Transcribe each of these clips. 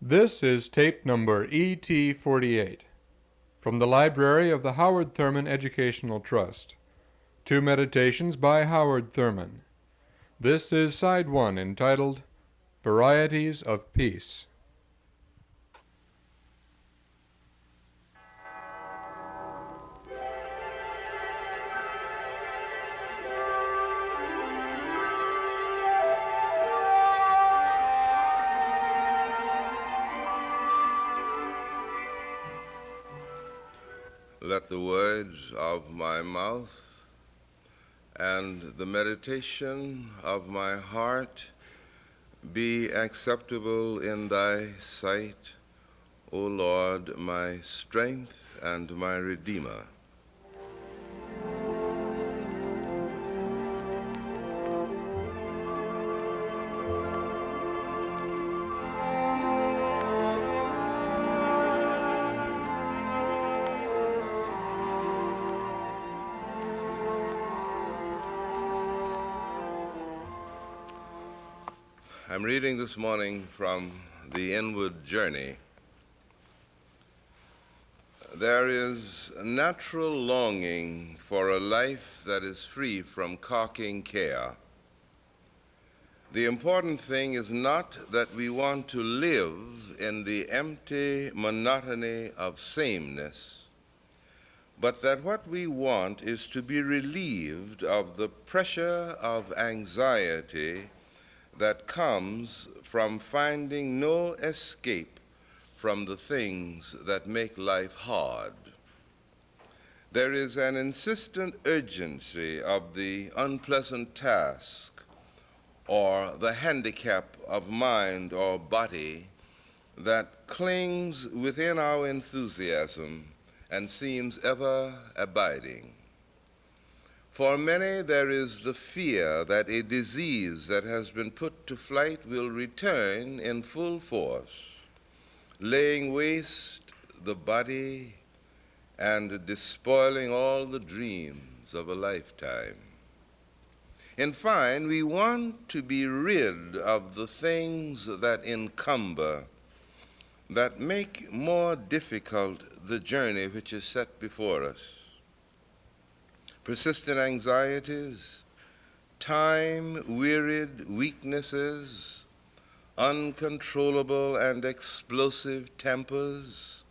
This is tape number ET48 from the library of the Howard Thurman Educational Trust. Two meditations by Howard Thurman. This is side one entitled Varieties of Peace. Let the words of my mouth and the meditation of my heart be acceptable in thy sight, O Lord, my strength and my Redeemer. I'm reading this morning from The Inward Journey. There is a natural longing for a life that is free from carking care. The important thing is not that we want to live in the empty monotony of sameness, but that what we want is to be relieved of the pressure of anxiety that comes from finding no escape from the things that make life hard. There is an insistent urgency of the unpleasant task or the handicap of mind or body that clings within our enthusiasm and seems ever abiding. For many, there is the fear that a disease that has been put to flight will return in full force, laying waste the body and despoiling all the dreams of a lifetime. In fine, we want to be rid of the things that encumber, that make more difficult the journey which is set before us. Persistent anxieties, time-wearied weaknesses, uncontrollable and explosive tempers,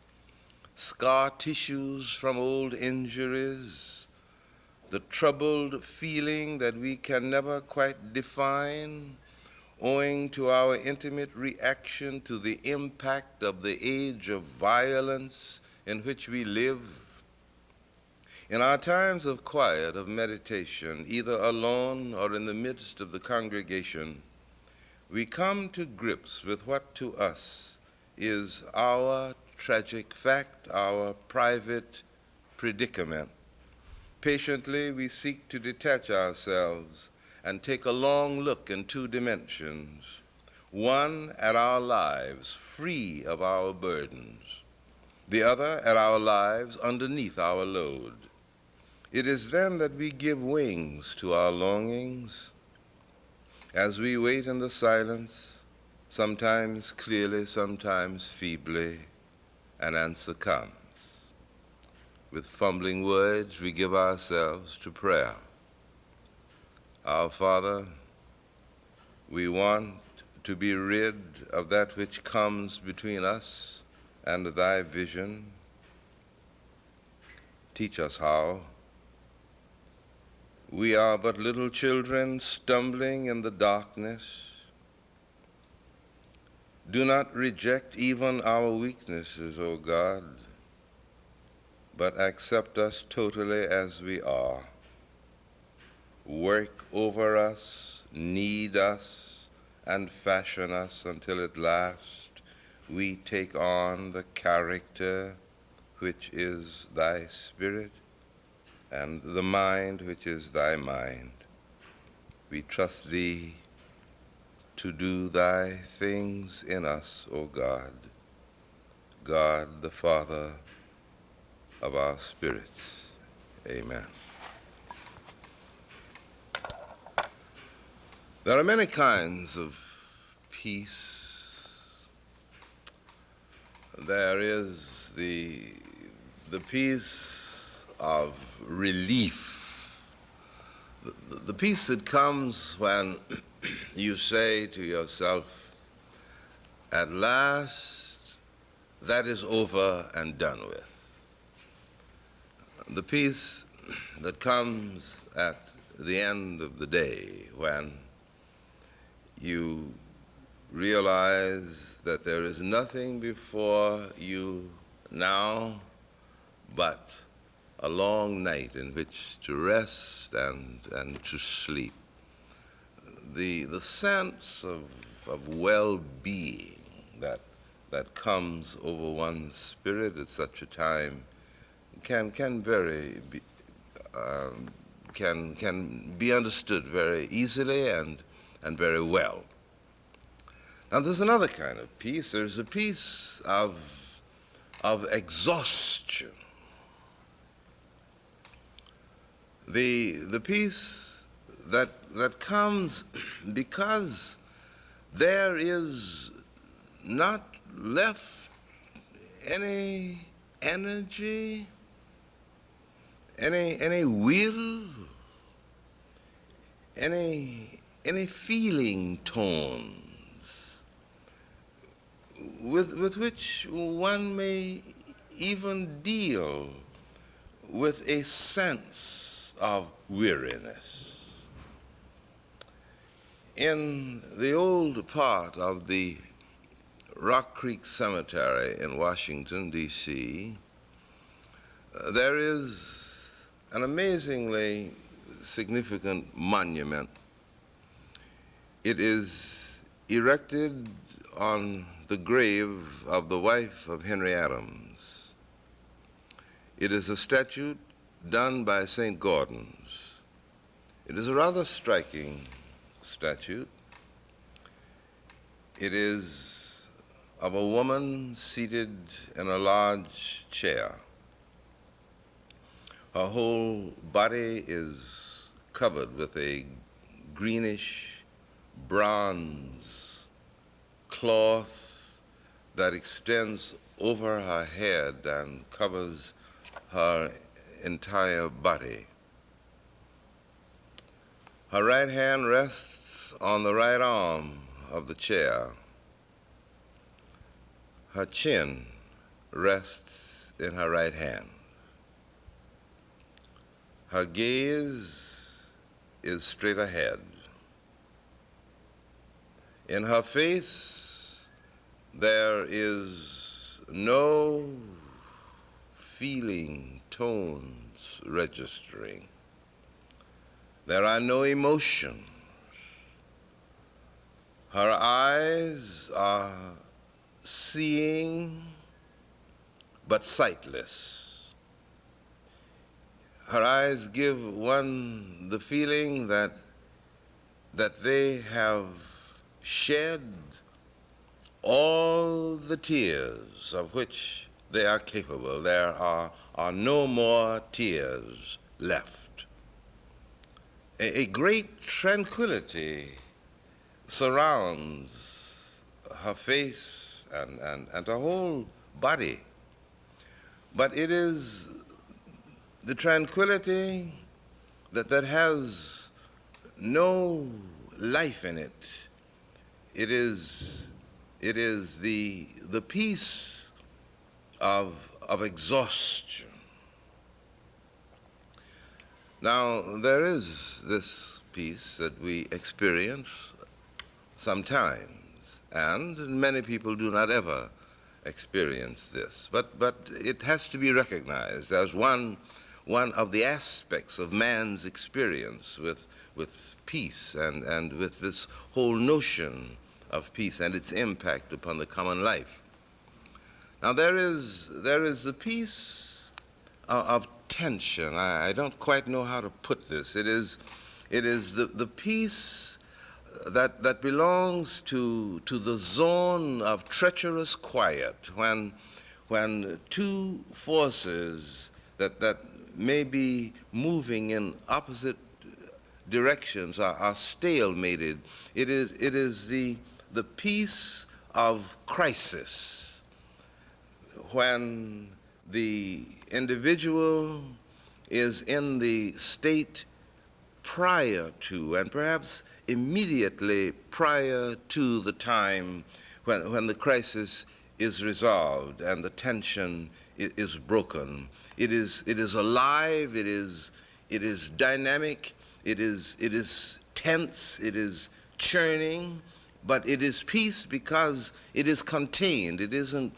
scar tissues from old injuries, the troubled feeling that we can never quite define, owing to our intimate reaction to the impact of the age of violence in which we live. In our times of quiet, of meditation, either alone or in the midst of the congregation, we come to grips with what to us is our tragic fact, our private predicament. Patiently, we seek to detach ourselves and take a long look in two dimensions. One, at our lives, free of our burdens. The other, at our lives, underneath our load. It is then that we give wings to our longings. As we wait in the silence, sometimes clearly, sometimes feebly, an answer comes. With fumbling words, we give ourselves to prayer. Our Father, we want to be rid of that which comes between us and thy vision. Teach us how. We are but little children stumbling in the darkness. Do not reject even our weaknesses, O God, but accept us totally as we are. Work over us, knead us, and fashion us until at last we take on the character which is thy Spirit and the mind which is thy mind. We trust thee to do thy things in us, O God, God the Father of our spirits. Amen. There are many kinds of peace. there is the peace of relief, the peace that comes when you say to yourself, at last, that is over and done with. The peace that comes at the end of the day when you realize that there is nothing before you now but a long night in which to rest and to sleep. The sense of well-being that comes over one's spirit at such a time can be understood very easily and very well. Now, there's another kind of peace. There's a peace of exhaustion. The peace that comes because there is not left any energy, any will, any feeling tones with which one may even deal with a sense of weariness. In the old part of the Rock Creek Cemetery in Washington, D.C., there is an amazingly significant monument. It is erected on the grave of the wife of Henry Adams. It is a statue done by St. Gordon's. It is a rather striking statue. It is of a woman seated in a large chair. Her whole body is covered with a greenish bronze cloth that extends over her head and covers her entire body. Her right hand rests on the right arm of the chair. Her chin rests in her right hand. Her gaze is straight ahead. In her face, there is no feeling tones registering. There are no emotions. Her eyes are seeing but sightless. Her eyes give one the feeling that they have shed all the tears of which they are capable. There are no more tears left. A great tranquility surrounds her face and her whole body. But it is the tranquility that has no life in it. It is the peace of exhaustion. Now, there is this peace that we experience sometimes, and many people do not ever experience this. But it has to be recognized as one of the aspects of man's experience with peace and with this whole notion of peace and its impact upon the common life. Now, there is the peace of tension. I don't quite know how to put this. It is the peace that belongs to the zone of treacherous quiet when two forces that may be moving in opposite directions are stalemated. It is the peace of crisis. when the individual is in the state prior to, and perhaps immediately prior to the time when the crisis is resolved and the tension is broken. It is alive, it is dynamic, it is tense, it is churning, but it is peace because it is contained. It isn't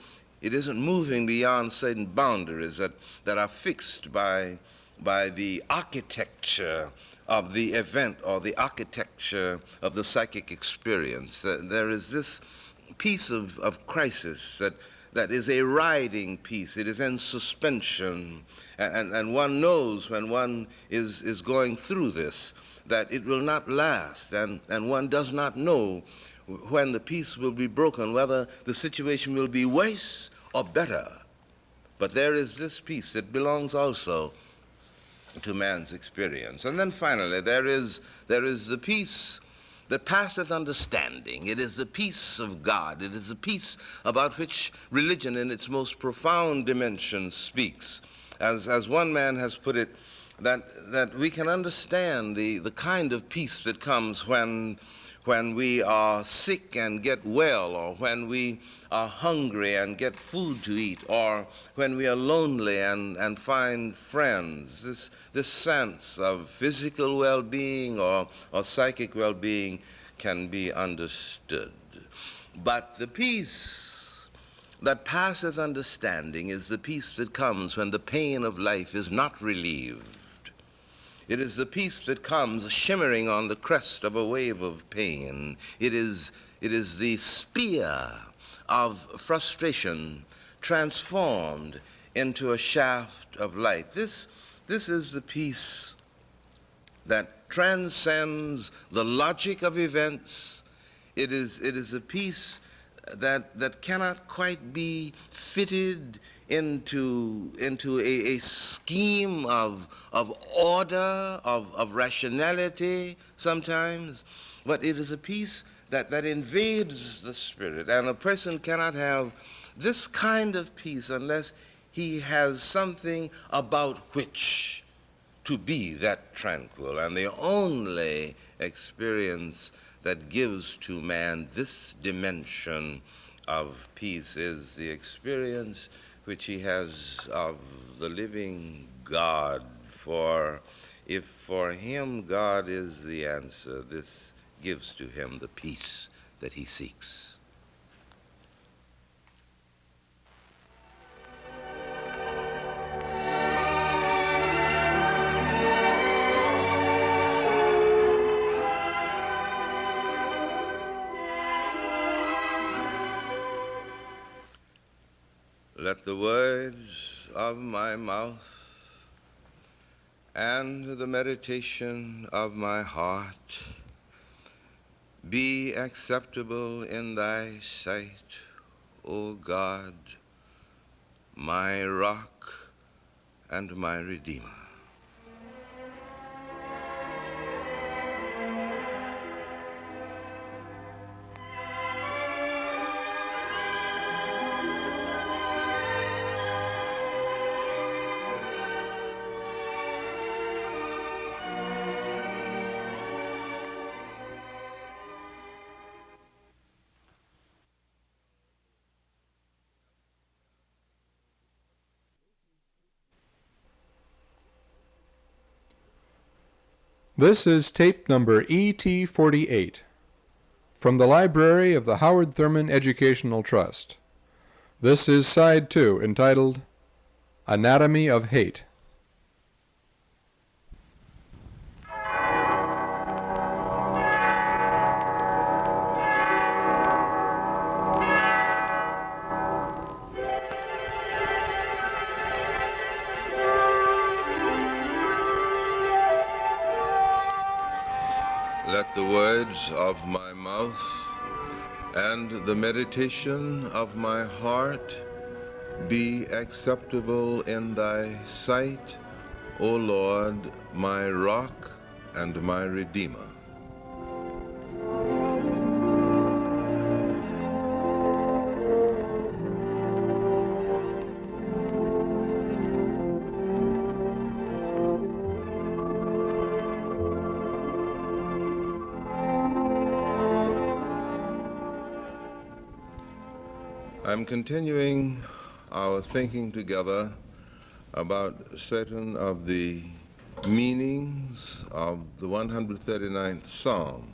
moving beyond certain boundaries that are fixed by the architecture of the event or the architecture of the psychic experience. There is this piece of crisis that is a riding piece. It is in suspension, and one knows when one is going through this that it will not last, and one does not know when the peace will be broken, whether the situation will be worse or better. But there is this peace that belongs also to man's experience. And then finally, there is the peace that passeth understanding. It is the peace of God. It is the peace about which religion in its most profound dimension speaks. As one man has put it, that we can understand the kind of peace that comes when we are sick and get well, or when we are hungry and get food to eat, or when we are lonely and find friends. This sense of physical well-being or psychic well-being can be understood. But the peace that passeth understanding is the peace that comes when the pain of life is not relieved. It is the peace that comes shimmering on the crest of a wave of pain. It is the spear of frustration transformed into a shaft of light. This is the peace that transcends the logic of events. It is a peace that cannot quite be fitted into a scheme of order, of rationality sometimes, but it is a peace that invades the spirit. And a person cannot have this kind of peace unless he has something about which to be that tranquil. And the only experience that gives to man this dimension of peace is the experience which he has of the living God. For if for him God is the answer, this gives to him the peace that he seeks. Let the words of my mouth and the meditation of my heart be acceptable in thy sight, O God, my rock and my redeemer. This is tape number ET48 from the library of the Howard Thurman Educational Trust. This is Side 2, entitled Anatomy of Hate. Let the words of my mouth and the meditation of my heart be acceptable in thy sight, O Lord, my rock and my redeemer. I'm continuing our thinking together about certain of the meanings of the 139th Psalm.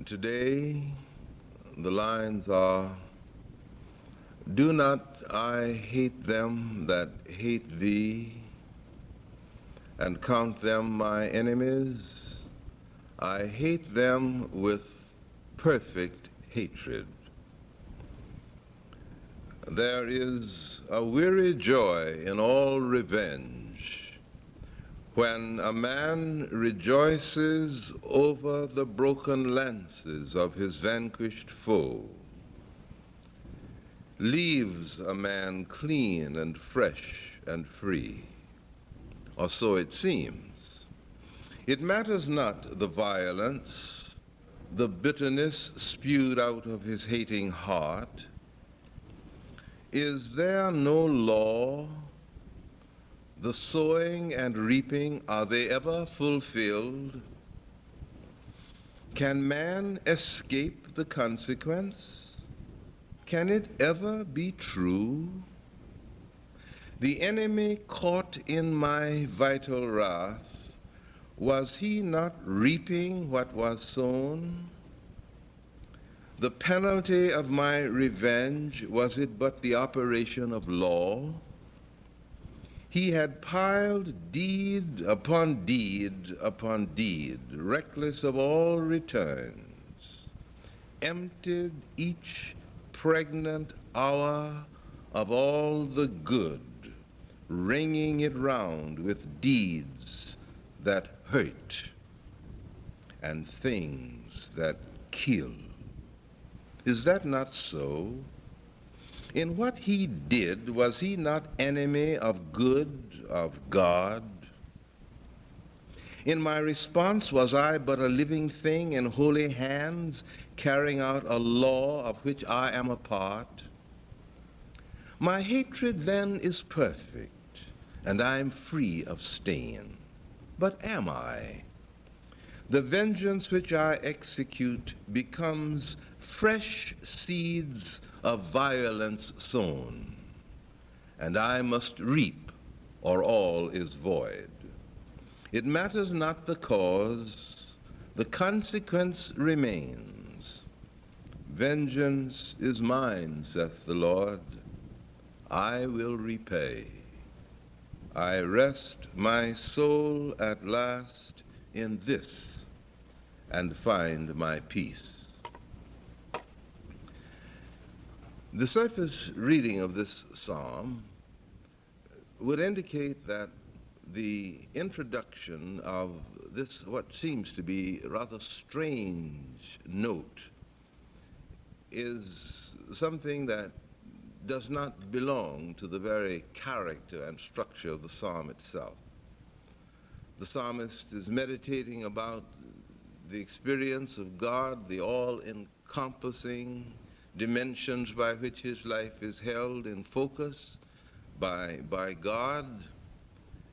Today, the lines are, "Do not I hate them that hate thee, and count them my enemies? I hate them with perfect hatred." There is a weary joy in all revenge when a man rejoices over the broken lances of his vanquished foe, leaves a man clean and fresh and free, or so it seems. It matters not the violence, the bitterness spewed out of his hating heart. Is there no law? The sowing and reaping, are they ever fulfilled? Can man escape the consequence? Can it ever be true? The enemy caught in my vital wrath, was he not reaping what was sown? The penalty of my revenge, was it but the operation of law? He had piled deed upon deed upon deed, reckless of all returns, emptied each pregnant hour of all the good, ringing it round with deeds that hurt and things that kill. Is that not so? In what he did, was he not enemy of good, of God? In my response, was I but a living thing in holy hands, carrying out a law of which I am a part? My hatred then is perfect, and I am free of stain. But am I? The vengeance which I execute becomes fresh seeds of violence sown, and I must reap, or all is void. It matters not the cause, the consequence remains. Vengeance is mine, saith the Lord, I will repay. I rest my soul at last in this, and find my peace. The surface reading of this psalm would indicate that the introduction of this, what seems to be a rather strange note, is something that does not belong to the very character and structure of the psalm itself. The psalmist is meditating about the experience of God, the all-encompassing dimensions by which his life is held in focus by God.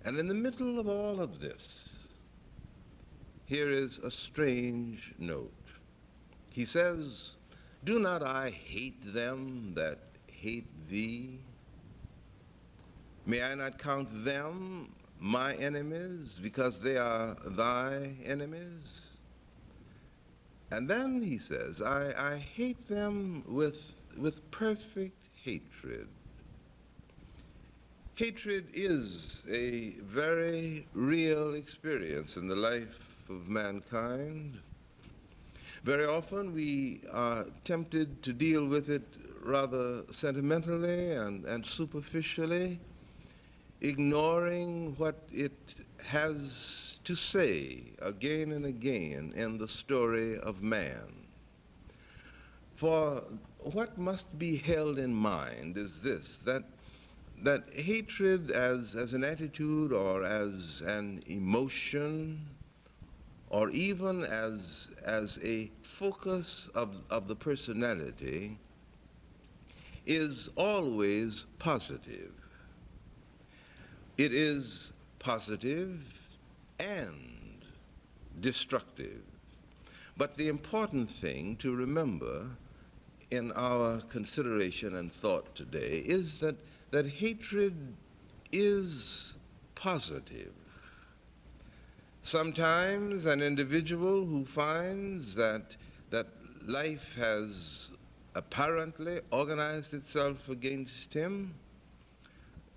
And in the middle of all of this, here is a strange note. He says, "Do not I hate them that hate thee? May I not count them my enemies, because they are thy enemies?" And then he says, I hate them with perfect hatred. Hatred is a very real experience in the life of mankind. Very often we are tempted to deal with it rather sentimentally and superficially, ignoring what it has to say again and again in the story of man. For what must be held in mind is this, that hatred as an attitude or as an emotion or even as a focus of the personality is always positive. It is positive and destructive. But the important thing to remember in our consideration and thought today is that hatred is positive. Sometimes an individual who finds that life has apparently organized itself against him,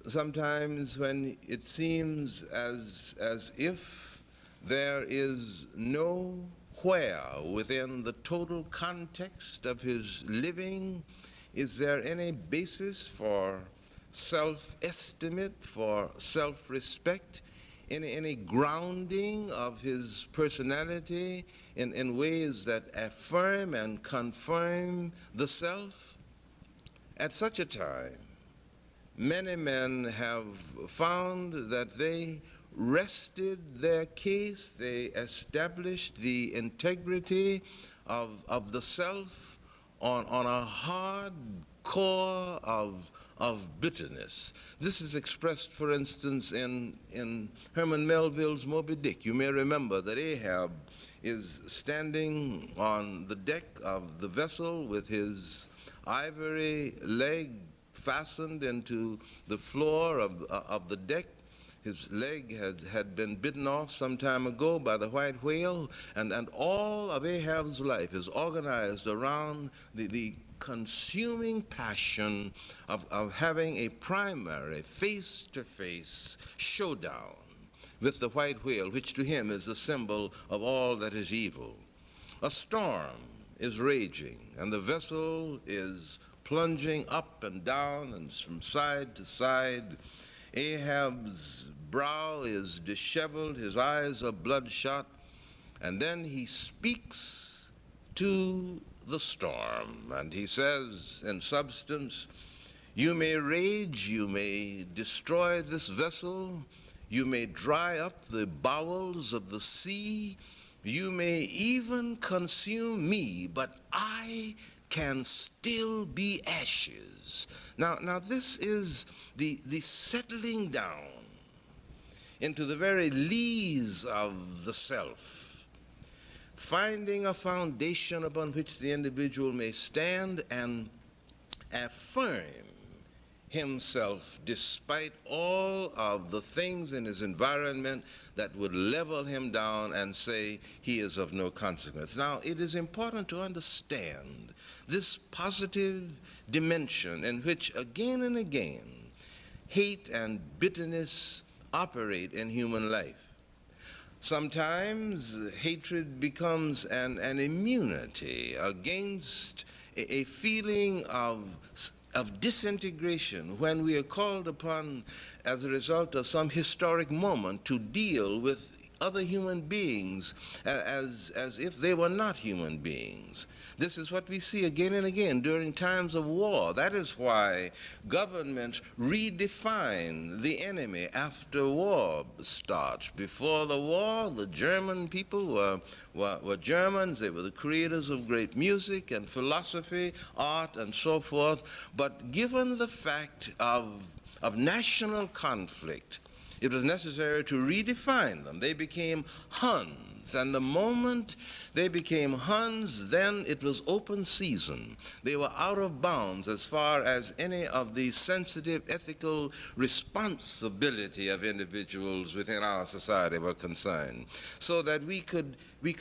sometimes when it seems as if there is nowhere within the total context of his living is there any basis for self-estimate, for self-respect, any grounding of his personality in ways that affirm and confirm the self. At such a time, many men have found that they rested their case, they established the integrity of the self on a hard core of bitterness. This is expressed, for instance, in Herman Melville's Moby Dick. You may remember that Ahab is standing on the deck of the vessel with his ivory leg fastened into the floor of the deck. His leg had been bitten off some time ago by the white whale, and all of Ahab's life is organized around the consuming passion of having a primary face-to-face showdown with the white whale, which to him is the symbol of all that is evil. A storm is raging, and the vessel is plunging up and down and from side to side. Ahab's brow is disheveled, his eyes are bloodshot, and then he speaks to the storm, and he says, in substance, "You may rage, you may destroy this vessel, you may dry up the bowels of the sea, you may even consume me, but I can still be ashes." Now this is the settling down into the very lees of the self, finding a foundation upon which the individual may stand and affirm himself despite all of the things in his environment that would level him down and say he is of no consequence. Now, it is important to understand this positive dimension in which again and again hate and bitterness operate in human life. Sometimes hatred becomes an immunity against a feeling of disintegration when we are called upon as a result of some historic moment to deal with other human beings as if they were not human beings. This is what we see again and again during times of war. That is why governments redefine the enemy after war starts. Before the war, the German people were Germans. They were the creators of great music and philosophy, art, and so forth. But given the fact of national conflict, it was necessary to redefine them. They became Huns, and the moment they became Huns, then it was open season. They were out of bounds as far as any of the sensitive ethical responsibility of individuals within our society were concerned, so that we could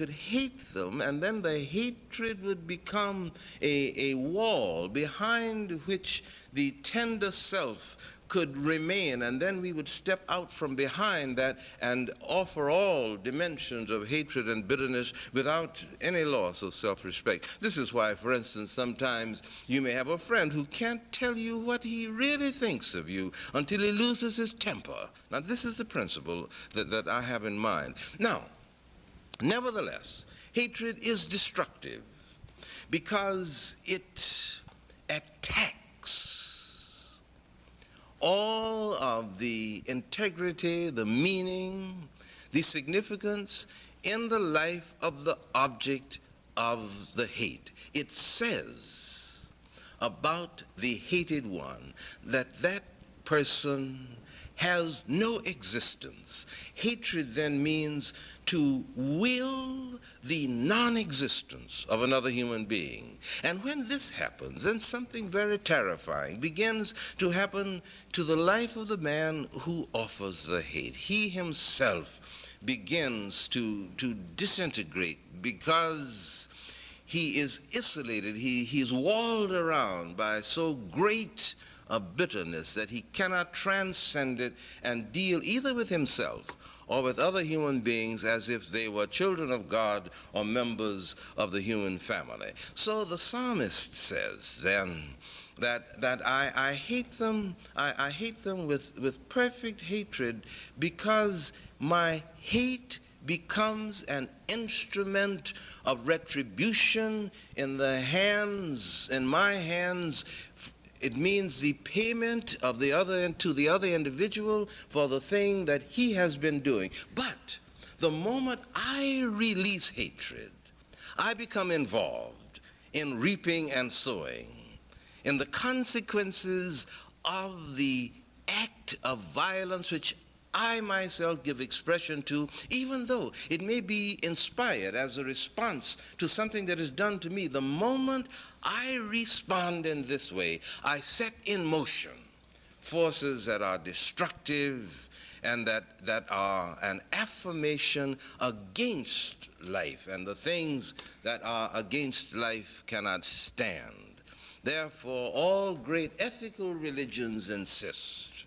hate them, and then the hatred would become a wall behind which the tender self could remain, and then we would step out from behind that and offer all dimensions of hatred and bitterness without any loss of self-respect. This is why, for instance, sometimes you may have a friend who can't tell you what he really thinks of you until he loses his temper. Now, this is the principle that I have in mind. Now, nevertheless, hatred is destructive because it attacks all of the integrity, the meaning, the significance in the life of the object of the hate. It says about the hated one that that person has no existence. Hatred then means to will the non-existence of another human being. And when this happens, then something very terrifying begins to happen to the life of the man who offers the hate. He himself begins to disintegrate because he is isolated. He's walled around by so great a bitterness that he cannot transcend it and deal either with himself or with other human beings as if they were children of God or members of the human family. So the psalmist says then that I hate them, I hate them with perfect hatred, because my hate becomes an instrument of retribution in my hands. It means the payment of the other to the other individual for the thing that he has been doing. But the moment I release hatred, I become involved in reaping and sowing, in the consequences of the act of violence which I myself give expression to, even though it may be inspired as a response to something that is done to me. The moment I respond in this way, I set in motion forces that are destructive and that are an affirmation against life, and the things that are against life cannot stand. Therefore, all great ethical religions insist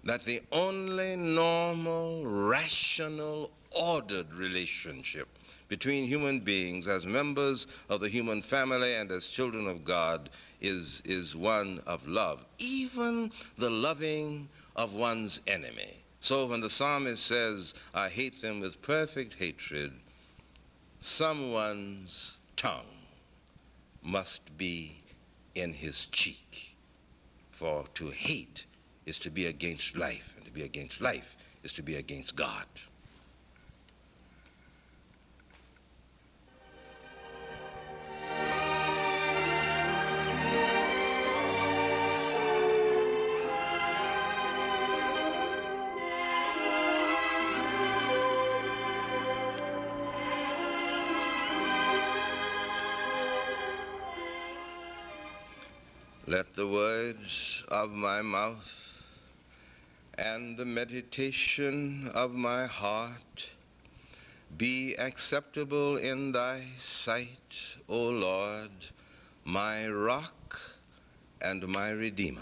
that the only normal, rational, ordered relationship between human beings as members of the human family and as children of God is one of love, even the loving of one's enemy. So when the psalmist says, I hate them with perfect hatred, someone's tongue must be in his cheek. For to hate is to be against life, and to be against life is to be against God. Let the words of my mouth and the meditation of my heart be acceptable in thy sight, O Lord, my rock and my redeemer.